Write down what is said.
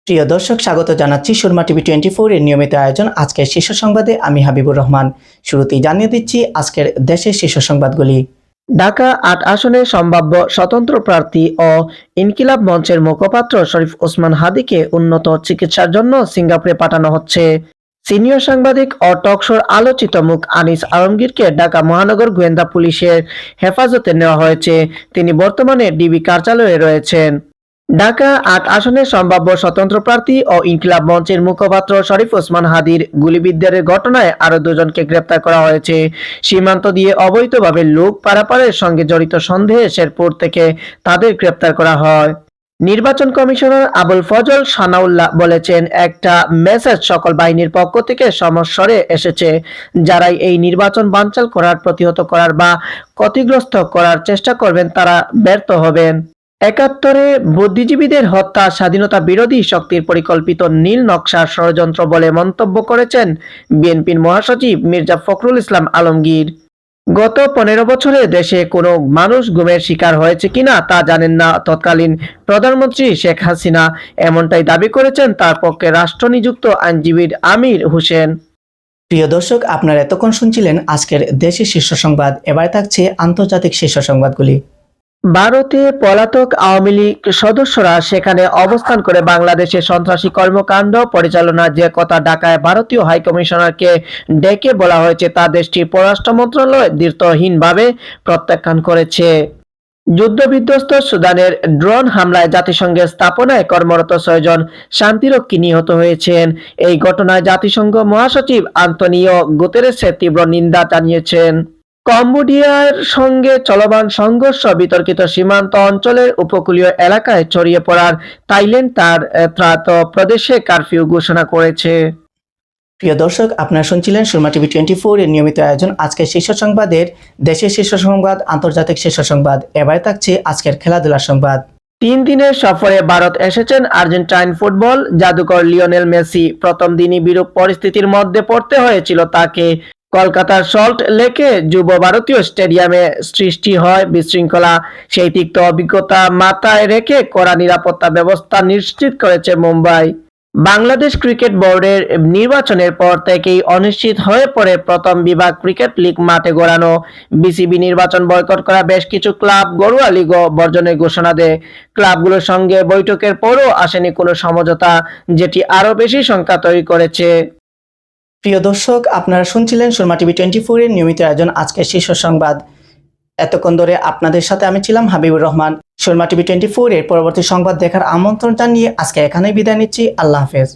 প্রিয় দর্শক, স্বাগত জানাচ্ছি সুরমা টিভি 24 এর নিয়মিত আয়োজন আজকের শীর্ষ সংবাদে। আমি হাবিবুর রহমান। শুরুতেই জানিয়ে দিচ্ছি আজকের দেশের শীর্ষ সংবাদগুলি। ঢাকা ৮ আসনে সম্ভাব্য স্বতন্ত্র প্রার্থী ও ইনকিলাব মঞ্চের মুখপাত্র শরীফ ওসমান হাদীকে উন্নত চিকিৎসার জন্য সিঙ্গাপুরে পাঠানো হচ্ছে। সিনিয়র সাংবাদিক ও টকশোর আলোচিত মুখ আনিস আলমগীরকে ঢাকা মহানগর গোয়েন্দা পুলিশের হেফাজতে নেওয়া হয়েছে। তিনি বর্তমানে ডিবি কার্যালয়ে রয়েছেন। ঢাকা ৮ আসনের সম্ভাব্য স্বতন্ত্র প্রার্থী ও ইনকিলাব মঞ্চের মুখপাত্র শরীফ ওসমান হাদীর গুলিবিদ্ধের ঘটনায় আরও দুজনকে গ্রেপ্তার করা হয়েছে। সীমান্ত দিয়ে অবৈধভাবে লোক পারাপারের সঙ্গে জড়িত সন্দেহে শেরপুর থেকে তাদের গ্রেপ্তার করা হয়। নির্বাচন কমিশনার আবুল ফজল সানাউল্লাহ বলেছেন, একটা মেসেজ সকল বাহিনীর পক্ষ থেকে সমস্বরে এসেছে। যারাই এই নির্বাচন বানচাল করার, প্রতিহত করার বা ক্ষতিগ্রস্ত করার চেষ্টা করবেন তারা ব্যর্থ হবেন। ৭১-এ বুদ্ধিজীবীদের হত্যা স্বাধীনতা বিরোধী শক্তির পরিকল্পিত নীল নকশার ষড়যন্ত্র বলে মন্তব্য করেছেন বিএনপির মহাসচিব মির্জা ফখরুল ইসলাম আলমগীর। গত ১৫ বছরে দেশে কোনো মানুষ গুমের শিকার হয়েছে কিনা তা জানেন না তৎকালীন প্রধানমন্ত্রী শেখ হাসিনা, এমনটাই দাবি করেছেন তার পক্ষে রাষ্ট্রনিযুক্ত আইনজীবী আমির হোসেন। প্রিয় দর্শক, আপনারা এতক্ষণ শুনছিলেন আজকের দেশের শীর্ষ সংবাদ। এবার থাকছে আন্তর্জাতিক শীর্ষ সংবাদগুলি। ভারতে পলাতক আওয়ামী লীগ সদস্যরা সেখানে অবস্থান করে বাংলাদেশে সন্ত্রাসী কর্মকাণ্ড পরিচালনার যে কথা ঢাকায় ভারতীয় হাইকমিশনারকে ডেকে বলা হয়েছে তা দেশটির পররাষ্ট্র মন্ত্রণালয় দৃঢ়হীনভাবে প্রত্যাখ্যান করেছে। যুদ্ধবিধ্বস্ত সুদানের ড্রোন হামলায় জাতিসংঘের স্থাপনায় কর্মরত ৬ জন শান্তিরক্ষী নিহত হয়েছেন। এই ঘটনায় জাতিসংঘ মহাসচিব আন্তোনিও গুতেরেসের তীব্র নিন্দা জানিয়েছেন। কম্বোডিয়ার সঙ্গে চলমান সংঘর্ষ বিতর্কিত সীমান্ত অঞ্চলের উপকূলীয় এলাকায় ছড়িয়ে পড়ার থাইল্যান্ড তার ত্রাত প্রদেশে কারফিউ ঘোষণা করেছে। প্রিয় দর্শক, আপনারা শুনছিলেন সুরমা টিভি 24 এর নিয়মিত আয়োজন আজকের শীর্ষ সংবাদের দেশের শীর্ষ সংবাদ, আন্তর্জাতিক শীর্ষ সংবাদ। এবার থাকছে আজকের খেলাধুলার সংবাদ। ৩ দিনের সফরে ভারত এসেছেন আর্জেন্টাইন ফুটবল জাদুকর লিওনেল মেসি। প্রথম দিনই বিরূপ পরিস্থিতির মধ্যে পড়তে হয়েছিল তাকে। কলকাতার সল্ট লেকে যুব ভারতীয় স্টেডিয়ামে সৃষ্টি হয় বিশৃঙ্খলা। সেই তিক্ত অভিজ্ঞতা মাথায় রেখে কড়া নিরাপত্তা ব্যবস্থা নিশ্চিত করেছে মুম্বাই। বাংলাদেশ ক্রিকেট বোর্ডের নির্বাচনের পর থেকেই অনিশ্চিত হয়ে পড়ে প্রথম বিভাগ ক্রিকেট লীগ মাঠে গড়ানো। বিসিবি নির্বাচন বয়কট করা বেশ কিছু ক্লাব ঘরোয়া লীগও বর্জনের ঘোষণা দেয়। ক্লাবগুলোর সঙ্গে বৈঠকের পরও আসেনি কোনো সমঝোতা, যেটি আরও বেশি শঙ্কা তৈরি করেছে। প্রিয় দর্শক, আপনারা শুনছিলেন সুরমা টিভি 24 এর নিয়মিত আয়োজন আজকের শীর্ষ সংবাদ। এতক্ষণ ধরে আপনাদের সাথে আমি ছিলাম হাবিবুর রহমান। সুরমা টিভি 24 এর পরবর্তী সংবাদ দেখার আমন্ত্রণ জানিয়ে আজকে এখানেই বিদায় নিচ্ছি। আল্লাহ হাফেজ।